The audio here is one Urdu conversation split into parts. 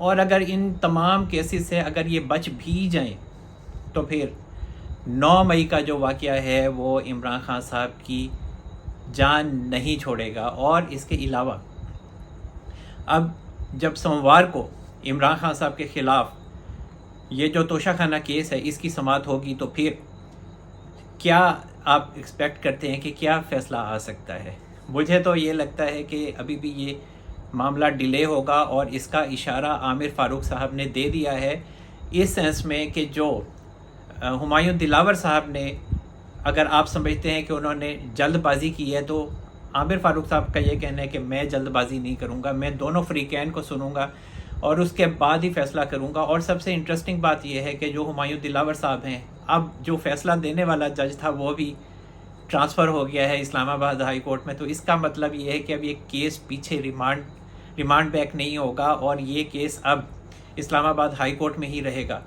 اور اگر ان تمام کیسز سے اگر یہ بچ بھی جائیں تو پھر 9 مئی کا جو واقعہ ہے وہ عمران خان صاحب کی جان نہیں چھوڑے گا. اور اس کے علاوہ اب جب سوموار کو عمران خان صاحب کے خلاف یہ جو توشہ خانہ کیس ہے اس کی سماعت ہوگی تو پھر کیا آپ ایکسپیکٹ کرتے ہیں کہ کیا فیصلہ آ سکتا ہے؟ مجھے تو یہ لگتا ہے کہ ابھی بھی یہ معاملہ ڈیلے ہوگا، اور اس کا اشارہ عامر فاروق صاحب نے دے دیا ہے، اس سینس میں کہ جو ہمایوں دلاور صاحب نے، اگر آپ سمجھتے ہیں کہ انہوں نے جلد بازی کی ہے، تو عامر فاروق صاحب کا یہ کہنا ہے کہ میں جلد بازی نہیں کروں گا، میں دونوں فریقین کو سنوں گا اور اس کے بعد ہی فیصلہ کروں گا. اور سب سے انٹرسٹنگ بات یہ ہے کہ جو ہمایوں دلاور صاحب ہیں، اب جو فیصلہ دینے والا جج تھا وہ بھی ٹرانسفر ہو گیا ہے اسلام آباد ہائی کورٹ میں. تو اس کا مطلب یہ ہے کہ اب یہ کیس پیچھے ریمانڈ بیک نہیں ہوگا، اور یہ کیس اب اسلام آباد ہائی کورٹ میں ہی رہے گا.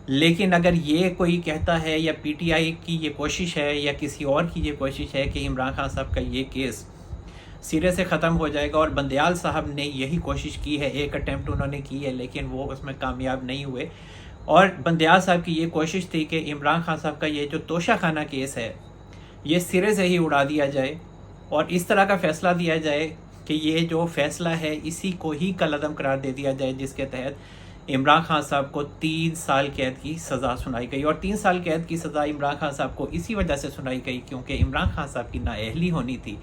لیکن اگر یہ کوئی کہتا ہے، یا پی ٹی آئی کی یہ کوشش ہے، یا کسی اور کی یہ کوشش ہے کہ عمران خان صاحب کا یہ کیس سرے سے ختم ہو جائے گا، اور بندیال صاحب نے یہی کوشش کی ہے، ایک اٹیمپٹ انہوں نے کی ہے لیکن وہ اس میں کامیاب نہیں ہوئے، اور بندیال صاحب کی یہ کوشش تھی کہ عمران خان صاحب کا یہ جو توشہ خانہ کیس ہے یہ سرے سے ہی اڑا دیا جائے، اور اس طرح کا فیصلہ دیا جائے کہ یہ جو فیصلہ ہے اسی کو ہی کالعدم قرار دے دیا جائے، جس کے تحت عمران خان صاحب کو 3 سال قید کی سزا سنائی گئی. اور 3 سال قید کی سزا عمران خان صاحب کو اسی وجہ سے سنائی گئی کیونکہ عمران خان صاحب کی نااہلی ہونی تھی،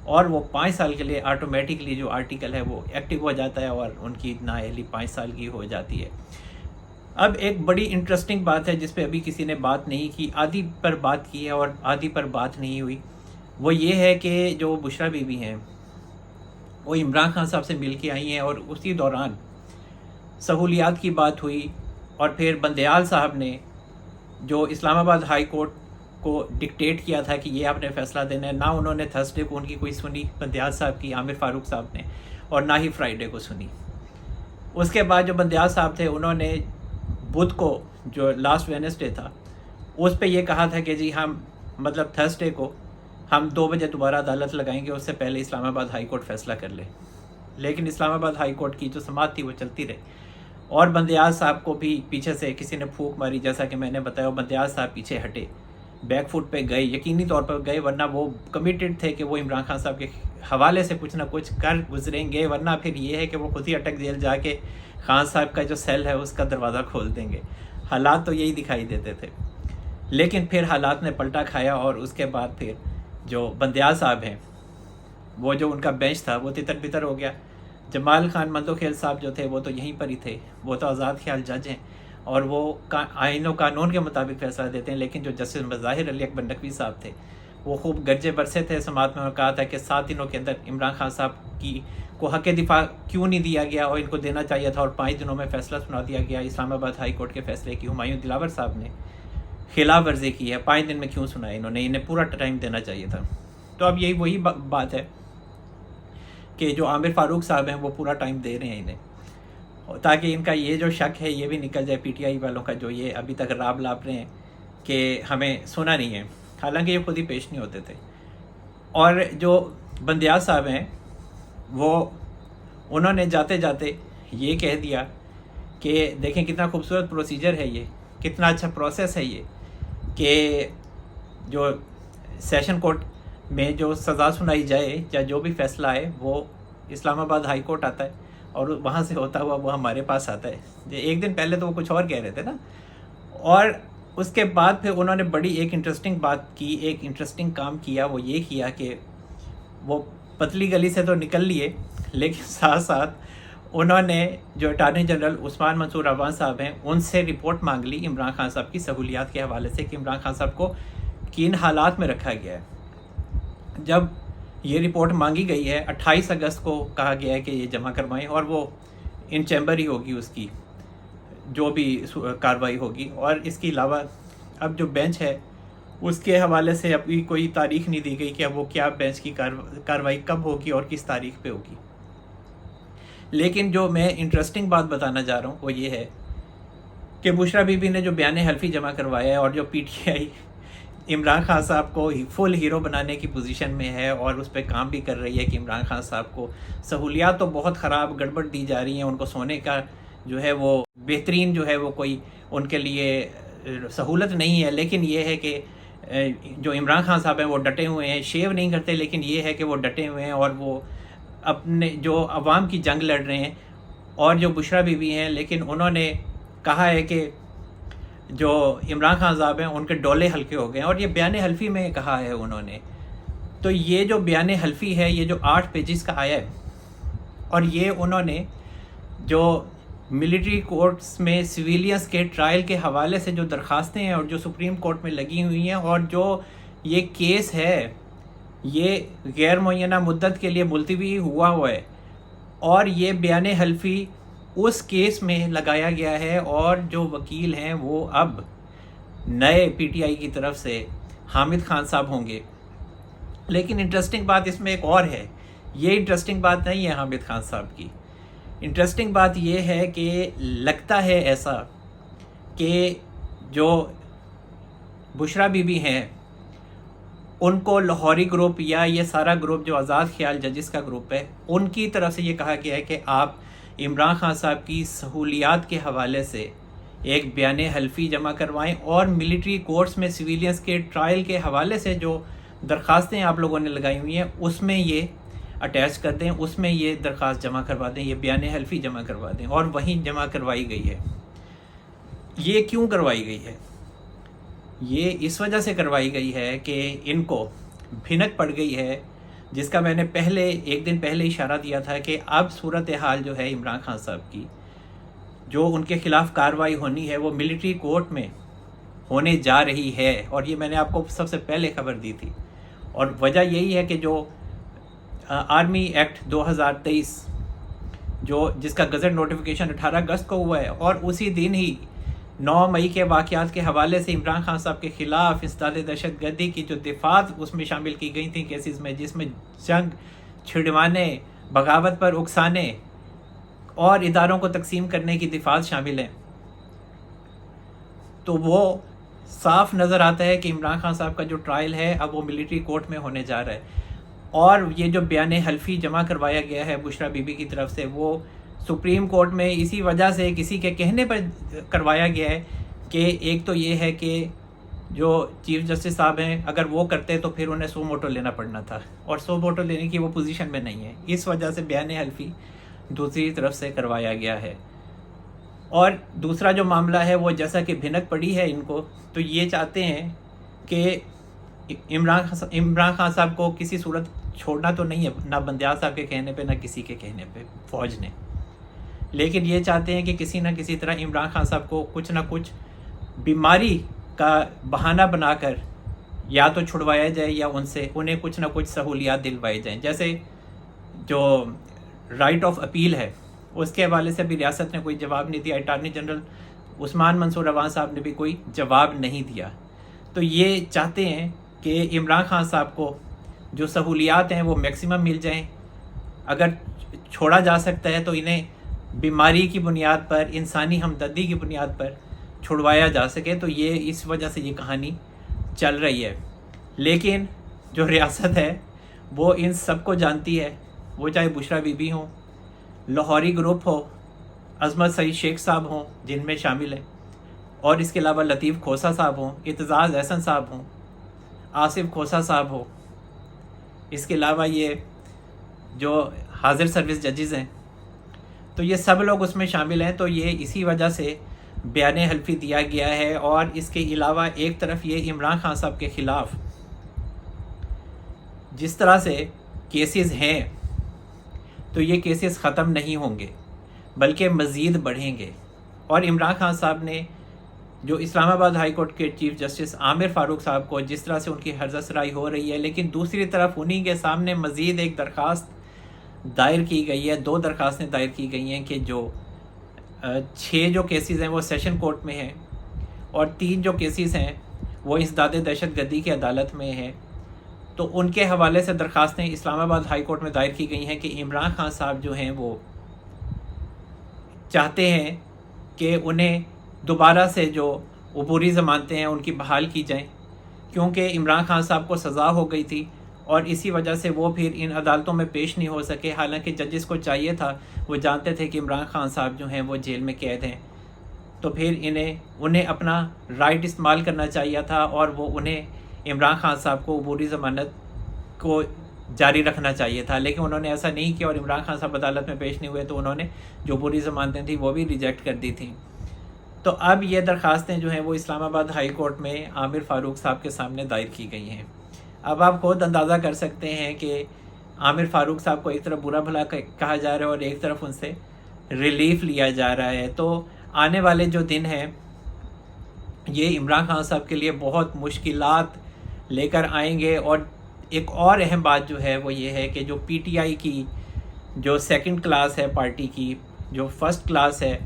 اور وہ 5 سال کے لیے آٹومیٹکلی جو آرٹیکل ہے وہ ایکٹیو ہو جاتا ہے، اور ان کی نااہلی 5 سال کی ہو جاتی ہے. اب ایک بڑی انٹرسٹنگ بات ہے جس پہ ابھی کسی نے بات نہیں کی، آدھی پر بات کی ہے اور آدھی پر بات نہیں ہوئی، وہ یہ ہے کہ جو بشرا بی بی ہیں وہ عمران خان صاحب سے مل کے آئی ہیں، اور اسی دوران سہولیات کی بات ہوئی، اور پھر بندیال صاحب نے جو اسلام آباد ہائی کورٹ کو ڈکٹیٹ کیا تھا کہ یہ آپ نے فیصلہ دینا ہے، نہ انہوں نے تھرسڈے کو ان کی کوئی سنی بندیال صاحب کی، عامر فاروق صاحب نے، اور نہ ہی فرائیڈے کو سنی. اس کے بعد جو بندیال صاحب تھے انہوں نے بدھ کو جو لاسٹ وینسڈے تھا اس پہ یہ کہا تھا کہ جی ہم مطلب تھرسڈے کو ہم 2 بجے دوبارہ عدالت لگائیں گے، اس سے پہلے اسلام آباد ہائی کورٹ فیصلہ کر لے. لیکن اسلام آباد ہائی کورٹ کی جو سماعت تھی وہ چلتی رہی، اور بندیال صاحب کو بھی پیچھے سے کسی نے پھونک ماری، جیسا کہ میں نے بتایا. بندیال صاحب پیچھے ہٹے، بیک فٹ پہ گئے، یقینی طور پر گئے، ورنہ وہ کمیٹڈ تھے کہ وہ عمران خان صاحب کے حوالے سے کچھ نہ کچھ کر گزریں گے، ورنہ پھر یہ ہے کہ وہ خود ہی اٹک جیل جا کے خان صاحب کا جو سیل ہے اس کا دروازہ کھول دیں گے. حالات تو یہی دکھائی دیتے تھے، لیکن پھر حالات نے پلٹا کھایا، اور اس کے بعد پھر جو بندیال صاحب ہیں وہ جو ان کا بینچ تھا وہ تتر بتر ہو گیا. جمال خان مندوخیل صاحب جو تھے وہ تو یہیں پر ہی تھے، وہ تو آزاد خیال جج ہیں اور وہ آئین و قانون کے مطابق فیصلہ دیتے ہیں. لیکن جو جسٹس مظاہر علی اکبر نقوی صاحب تھے وہ خوب گرجے برسے تھے سماعت میں، اور کہا تھا کہ 7 دنوں کے اندر عمران خان صاحب کو حق دفاع کیوں نہیں دیا گیا، اور ان کو دینا چاہیے تھا، اور 5 دنوں میں فیصلہ سنا دیا گیا. اسلام آباد ہائی کورٹ کے فیصلے کی ہمایوں دلاور صاحب نے خلاف ورزی کی ہے، 5 دن میں کیوں سنایا، انہیں پورا ٹائم دینا چاہیے تھا. تو اب یہی وہی بات ہے کہ جو عامر فاروق صاحب ہیں وہ پورا ٹائم دے رہے ہیں انہیں، تاکہ ان کا یہ جو شک ہے یہ بھی نکل جائے پی ٹی آئی والوں کا، جو یہ ابھی تک راب لاپ رہے ہیں کہ ہمیں سنا نہیں ہے، حالانکہ یہ خود ہی پیش نہیں ہوتے تھے. اور جو بندیال صاحب ہیں وہ انہوں نے جاتے جاتے یہ کہہ دیا کہ دیکھیں کتنا خوبصورت پروسیجر ہے، یہ کتنا اچھا پروسیس ہے یہ، کہ جو سیشن کورٹ میں جو سزا سنائی جائے یا جو بھی فیصلہ آئے وہ اسلام آباد ہائی کورٹ آتا ہے، اور وہاں سے ہوتا ہوا وہ ہمارے پاس آتا ہے. ایک دن پہلے تو وہ کچھ اور کہہ رہے تھے نا. اور اس کے بعد پھر انہوں نے بڑی ایک انٹرسٹنگ بات کی، ایک انٹرسٹنگ کام کیا، وہ یہ کیا کہ وہ پتلی گلی سے تو نکل لیے، لیکن ساتھ ساتھ انہوں نے جو اٹارنی جنرل عثمان منصور عوان صاحب ہیں ان سے رپورٹ مانگ لی عمران خان صاحب کی سہولیات کے حوالے سے، کہ عمران خان صاحب کو کن حالات میں رکھا گیا ہے. جب یہ رپورٹ مانگی گئی ہے 28 اگست کو کہا گیا ہے کہ یہ جمع کروائیں، اور وہ ان چیمبر ہی ہوگی اس کی جو بھی کارروائی ہوگی. اور اس کے علاوہ اب جو بینچ ہے اس کے حوالے سے ابھی کوئی تاریخ نہیں دی گئی کہ اب وہ کیا بینچ کی کارروائی کب ہوگی اور کس تاریخ پہ ہوگی. لیکن جو میں انٹرسٹنگ بات بتانا چاہ رہا ہوں وہ یہ ہے کہ بشرا بی بی نے جو بیان حلفی جمع کروایا ہے، اور جو P T I Imran Khan صاحب کو فل ہیرو بنانے کی پوزیشن میں ہے اور اس پہ کام بھی کر رہی ہے کہ عمران خان صاحب کو سہولیات تو بہت خراب گڑبڑ دی جا رہی ہیں، ان کو سونے کا جو ہے وہ بہترین جو ہے وہ کوئی ان کے لیے سہولت نہیں ہے، لیکن یہ ہے کہ جو عمران خان صاحب ہیں وہ ڈٹے ہوئے ہیں، شیو نہیں کرتے، لیکن یہ ہے کہ وہ ڈٹے ہوئے ہیں اور وہ اپنے جو عوام کی جنگ لڑ رہے ہیں. اور جو بشرا بی بی ہیں، لیکن انہوں نے کہا ہے کہ جو عمران خان صاحب ہیں ان کے ڈولے ہلکے ہو گئے ہیں، اور یہ بیان حلفی میں کہا ہے انہوں نے. تو یہ جو بیان حلفی ہے یہ جو 8 پیجز کا آیا ہے، اور یہ انہوں نے جو ملٹری کورٹس میں سویلینس کے ٹرائل کے حوالے سے جو درخواستیں ہیں اور جو سپریم کورٹ میں لگی ہوئی ہیں، اور جو یہ کیس ہے یہ غیر معینہ مدت کے لیے ملتوی ہوا ہے، اور یہ بیان حلفی اس کیس میں لگایا گیا ہے، اور جو وکیل ہیں وہ اب نئے پی ٹی آئی کی طرف سے حامد خان صاحب ہوں گے. لیکن انٹرسٹنگ بات اس میں ایک اور ہے، یہ انٹرسٹنگ بات نہیں ہے حامد خان صاحب کی. انٹرسٹنگ بات یہ ہے کہ لگتا ہے ایسا کہ جو بشرا بی بی ہیں ان کو لاہوری گروپ یا یہ سارا گروپ جو آزاد خیال ججز کا گروپ ہے ان کی طرف سے یہ کہا گیا ہے کہ آپ عمران خان صاحب کی سہولیات کے حوالے سے ایک بیان حلفی جمع کروائیں، اور ملٹری کورٹس میں سویلینس کے ٹرائل کے حوالے سے جو درخواستیں آپ لوگوں نے لگائی ہوئی ہیں اس میں یہ اٹیچ کر دیں، اس میں یہ درخواست جمع کروا دیں، یہ بیان حلفی جمع کروا دیں. اور وہیں جمع کروائی گئی ہے. یہ کیوں کروائی گئی ہے؟ یہ اس وجہ سے کروائی گئی ہے کہ ان کو بھنک پڑ گئی ہے، جس کا میں نے ایک دن پہلے اشارہ دیا تھا کہ اب صورتحال جو ہے عمران خان صاحب کی جو ان کے خلاف کارروائی ہونی ہے وہ ملٹری کورٹ میں ہونے جا رہی ہے. اور یہ میں نے آپ کو سب سے پہلے خبر دی تھی. اور وجہ یہی ہے کہ جو آرمی ایکٹ 2023 جس کا گزٹ نوٹیفیکیشن 18 اگست کو ہوا ہے، اور اسی دن ہی 9 مئی کے واقعات کے حوالے سے عمران خان صاحب کے خلاف اسداد دہشت گردی کی جو دفعات اس میں شامل کی گئی تھیں کیسز میں، جس میں جنگ چھڑوانے، بغاوت پر اکسانے اور اداروں کو تقسیم کرنے کی دفعات شامل ہیں. تو وہ صاف نظر آتا ہے کہ عمران خان صاحب کا جو ٹرائل ہے اب وہ ملٹری کورٹ میں ہونے جا رہا ہے. اور یہ جو بیان حلفی جمع کروایا گیا ہے بشرا بی بی کی طرف سے وہ سپریم کورٹ میں اسی وجہ سے کسی کے کہنے پر کروایا گیا ہے کہ ایک تو یہ ہے کہ جو چیف جسٹس صاحب ہیں اگر وہ کرتے تو پھر انہیں سو موٹو لینا پڑنا تھا، اور سو موٹو لینے کی وہ پوزیشن میں نہیں ہے، اس وجہ سے بیان حلفی دوسری طرف سے کروایا گیا ہے. اور دوسرا جو معاملہ ہے وہ جیسا کہ بھنک پڑی ہے ان کو، تو یہ چاہتے ہیں کہ عمران خان صاحب کو کسی صورت چھوڑنا تو نہیں ہے، نہ بندیال صاحب کے کہنے پہ نہ کسی کے کہنے پہ فوج نے، لیکن یہ چاہتے ہیں کہ کسی نہ کسی طرح عمران خان صاحب کو کچھ نہ کچھ بیماری کا بہانہ بنا کر یا تو چھڑوایا جائے یا انہیں کچھ نہ کچھ سہولیات دلوائی جائیں. جیسے جو رائٹ آف اپیل ہے اس کے حوالے سے بھی ریاست نے کوئی جواب نہیں دیا، اٹارنی جنرل عثمان منصور عوان صاحب نے بھی کوئی جواب نہیں دیا. تو یہ چاہتے ہیں کہ عمران خان صاحب کو جو سہولیات ہیں وہ میکسیمم مل جائیں، اگر چھوڑا جا سکتا ہے تو انہیں بیماری کی بنیاد پر، انسانی ہمدردی کی بنیاد پر چھڑوایا جا سکے. تو یہ اس وجہ سے یہ کہانی چل رہی ہے. لیکن جو ریاست ہے وہ ان سب کو جانتی ہے، وہ چاہے بشرا بی بی ہوں، لاہوری گروپ ہو، عظمت سعید شیخ صاحب ہوں جن میں شامل ہیں، اور اس کے علاوہ لطیف کھوسا صاحب ہوں، اعتزاز احسن صاحب ہوں، آصف کھوسا صاحب ہو، اس کے علاوہ یہ جو حاضر سروس ججز ہیں، تو یہ سب لوگ اس میں شامل ہیں. تو یہ اسی وجہ سے بیان حلفی دیا گیا ہے. اور اس کے علاوہ ایک طرف یہ عمران خان صاحب کے خلاف جس طرح سے کیسز ہیں تو یہ کیسز ختم نہیں ہوں گے بلکہ مزید بڑھیں گے. اور عمران خان صاحب نے جو اسلام آباد ہائی کورٹ کے چیف جسٹس عامر فاروق صاحب کو جس طرح سے ان کی حرزہ سرائی ہو رہی ہے، لیکن دوسری طرف انہی کے سامنے مزید ایک درخواست دائر کی گئی ہے، 2 درخواستیں دائر کی گئی ہیں کہ جو 6 جو کیسز ہیں وہ سیشن کورٹ میں ہیں، اور 3 جو کیسز ہیں وہ اسداد دہشت گردی کی عدالت میں ہیں. تو ان کے حوالے سے درخواستیں اسلام آباد ہائی کورٹ میں دائر کی گئی ہیں کہ عمران خان صاحب جو ہیں وہ چاہتے ہیں کہ انہیں دوبارہ سے جو عبوری ضمانتیں ہیں ان کی بحال کی جائیں، کیونکہ عمران خان صاحب کو سزا ہو گئی تھی اور اسی وجہ سے وہ پھر ان عدالتوں میں پیش نہیں ہو سکے، حالانکہ ججز کو چاہیے تھا، وہ جانتے تھے کہ عمران خان صاحب جو ہیں وہ جیل میں قید ہیں، تو پھر انہیں اپنا رائٹ استعمال کرنا چاہیے تھا، اور وہ انہیں عمران خان صاحب کو عبوری ضمانت کو جاری رکھنا چاہیے تھا، لیکن انہوں نے ایسا نہیں کیا اور عمران خان صاحب عدالت میں پیش نہیں ہوئے، تو انہوں نے جو عبوری ضمانتیں تھیں وہ بھی ریجیکٹ کر دی تھیں۔ تو اب یہ درخواستیں جو ہیں وہ اسلام آباد ہائی کورٹ میں عامر فاروق صاحب کے سامنے دائر کی گئی ہیں۔ اب آپ خود اندازہ کر سکتے ہیں کہ عامر فاروق صاحب کو ایک طرف برا بھلا کہا جا رہا ہے اور ایک طرف ان سے ریلیف لیا جا رہا ہے، تو آنے والے جو دن ہیں یہ عمران خان صاحب کے لیے بہت مشکلات لے کر آئیں گے۔ اور ایک اور اہم بات جو ہے وہ یہ ہے کہ جو پی ٹی آئی کی جو سیکنڈ کلاس ہے پارٹی کی، جو فرسٹ کلاس ہے،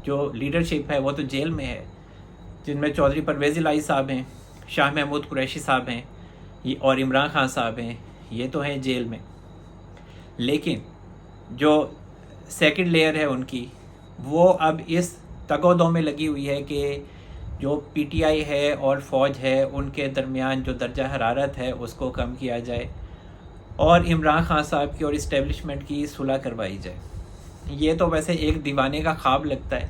جو لیڈرشپ ہے، وہ تو جیل میں ہے، جن میں چودھری پرویز الہی صاحب ہیں، شاہ محمود قریشی صاحب ہیں اور عمران خان صاحب ہیں، یہ تو ہیں جیل میں۔ لیکن جو سیکنڈ لیئر ہے ان کی، وہ اب اس تگ و دو میں لگی ہوئی ہے کہ جو پی ٹی آئی ہے اور فوج ہے ان کے درمیان جو درجہ حرارت ہے اس کو کم کیا جائے اور عمران خان صاحب کی اور اسٹیبلشمنٹ کی صلح کروائی جائے۔ یہ تو ویسے ایک دیوانے کا خواب لگتا ہے،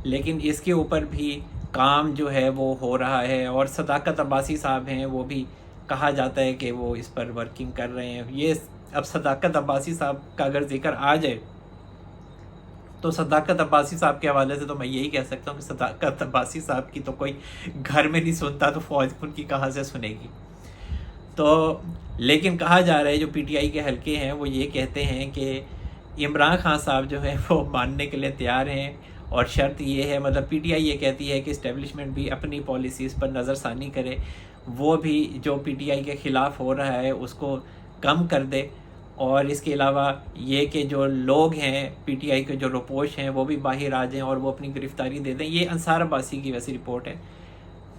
لیکن اس کے اوپر بھی کام جو ہے وہ ہو رہا ہے، اور صداقت عباسی صاحب ہیں، وہ بھی کہا جاتا ہے کہ وہ اس پر ورکنگ کر رہے ہیں۔ یہ اب صداقت عباسی صاحب کا اگر ذکر آ جائے تو صداقت عباسی صاحب کے حوالے سے تو میں یہی کہہ سکتا ہوں کہ صداقت عباسی صاحب کی تو کوئی گھر میں نہیں سنتا، تو فوج ان کی کہاں سے سنے گی۔ تو لیکن کہا جا رہا ہے جو پی ٹی آئی کے حلقے ہیں وہ یہ کہتے ہیں کہ عمران خان صاحب جو ہے وہ ماننے کے لیے تیار ہیں، اور شرط یہ ہے، مطلب پی ٹی آئی یہ کہتی ہے کہ اسٹیبلشمنٹ بھی اپنی پالیسیز پر نظر ثانی کرے، وہ بھی جو پی ٹی آئی کے خلاف ہو رہا ہے اس کو کم کر دے، اور اس کے علاوہ یہ کہ جو لوگ ہیں پی ٹی آئی کے جو رپوش ہیں وہ بھی باہر آ جائیں اور وہ اپنی گرفتاری دے دیں۔ یہ انصار عباسی کی ویسی رپورٹ ہے،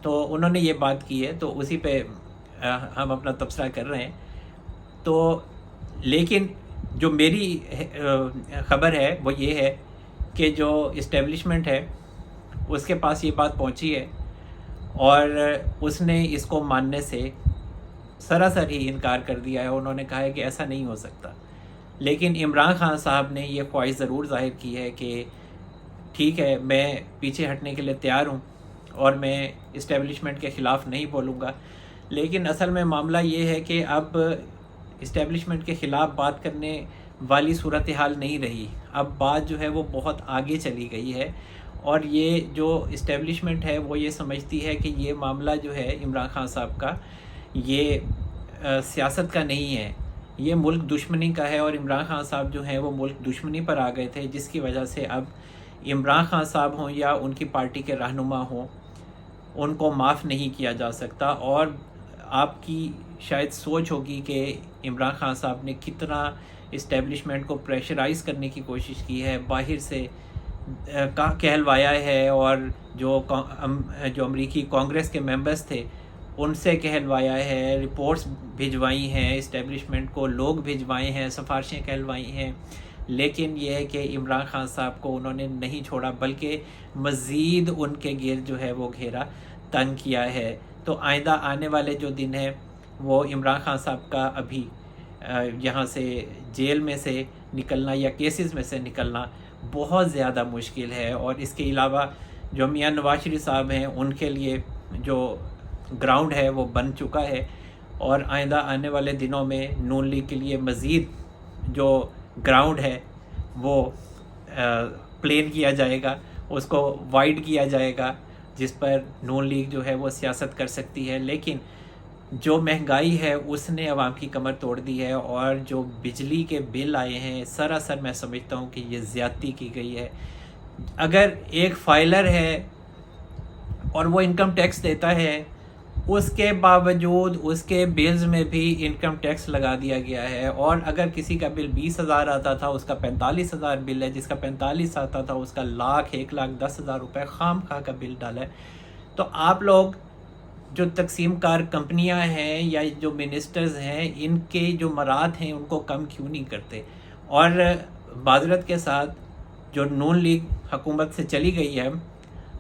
تو انہوں نے یہ بات کی ہے، تو اسی پہ ہم اپنا تبصرہ کر رہے ہیں۔ تو لیکن جو میری خبر ہے وہ یہ ہے کہ جو اسٹیبلشمنٹ ہے اس کے پاس یہ بات پہنچی ہے، اور اس نے اس کو ماننے سے سراسر ہی انکار کر دیا ہے۔ انہوں نے کہا ہے کہ ایسا نہیں ہو سکتا، لیکن عمران خان صاحب نے یہ خواہش ضرور ظاہر کی ہے کہ ٹھیک ہے، میں پیچھے ہٹنے کے لیے تیار ہوں اور میں اسٹیبلشمنٹ کے خلاف نہیں بولوں گا، لیکن اصل میں معاملہ یہ ہے کہ اب اسٹیبلشمنٹ کے خلاف بات کرنے والی صورتحال نہیں رہی، اب بات جو ہے وہ بہت آگے چلی گئی ہے، اور یہ جو اسٹیبلشمنٹ ہے وہ یہ سمجھتی ہے کہ یہ معاملہ جو ہے عمران خان صاحب کا یہ سیاست کا نہیں ہے، یہ ملک دشمنی کا ہے، اور عمران خان صاحب جو ہیں وہ ملک دشمنی پر آ گئے تھے، جس کی وجہ سے اب عمران خان صاحب ہوں یا ان کی پارٹی کے رہنما ہوں ان کو معاف نہیں کیا جا سکتا۔ اور آپ کی شاید سوچ ہوگی کہ عمران خان صاحب نے کتنا اسٹیبلشمنٹ کو پریشرائز کرنے کی کوشش کی ہے، باہر سے کہلوایا ہے، اور جو امریکی کانگریس کے ممبرز تھے ان سے کہلوایا ہے، رپورٹس بھجوائی ہیں اسٹیبلشمنٹ کو، لوگ بھجوائے ہیں، سفارشیں کہلوائی ہیں، لیکن یہ ہے کہ عمران خان صاحب کو انہوں نے نہیں چھوڑا، بلکہ مزید ان کے گرد جو ہے وہ گھیرا تنگ کیا ہے۔ تو آئندہ آنے والے جو دن ہیں وہ عمران خان صاحب کا ابھی یہاں سے جیل میں سے نکلنا یا کیسز میں سے نکلنا بہت زیادہ مشکل ہے، اور اس کے علاوہ جو میاں نواز شریف صاحب ہیں ان کے لیے جو گراؤنڈ ہے وہ بن چکا ہے، اور آئندہ آنے والے دنوں میں نون لیگ کے لیے مزید جو گراؤنڈ ہے وہ پلین کیا جائے گا، اس کو وائڈ کیا جائے گا، جس پر نون لیگ جو ہے وہ سیاست کر سکتی ہے۔ لیکن جو مہنگائی ہے اس نے عوام کی کمر توڑ دی ہے، اور جو بجلی کے بل آئے ہیں سراسر میں سمجھتا ہوں کہ یہ زیادتی کی گئی ہے۔ اگر ایک فائلر ہے اور وہ انکم ٹیکس دیتا ہے، اس کے باوجود اس کے بلز میں بھی انکم ٹیکس لگا دیا گیا ہے، اور اگر کسی کا بل 20,000 آتا تھا اس کا 45,000 بل ہے، جس کا 45 آتا تھا اس کا 1,10,000 روپے خام خواہ کا بل ڈالا ہے۔ تو آپ لوگ جو تقسیم کار کمپنیاں ہیں یا جو منسٹرز ہیں ان کے جو مراد ہیں ان کو کم کیوں نہیں کرتے؟ اور معذرت کے ساتھ جو نون لیگ حکومت سے چلی گئی ہے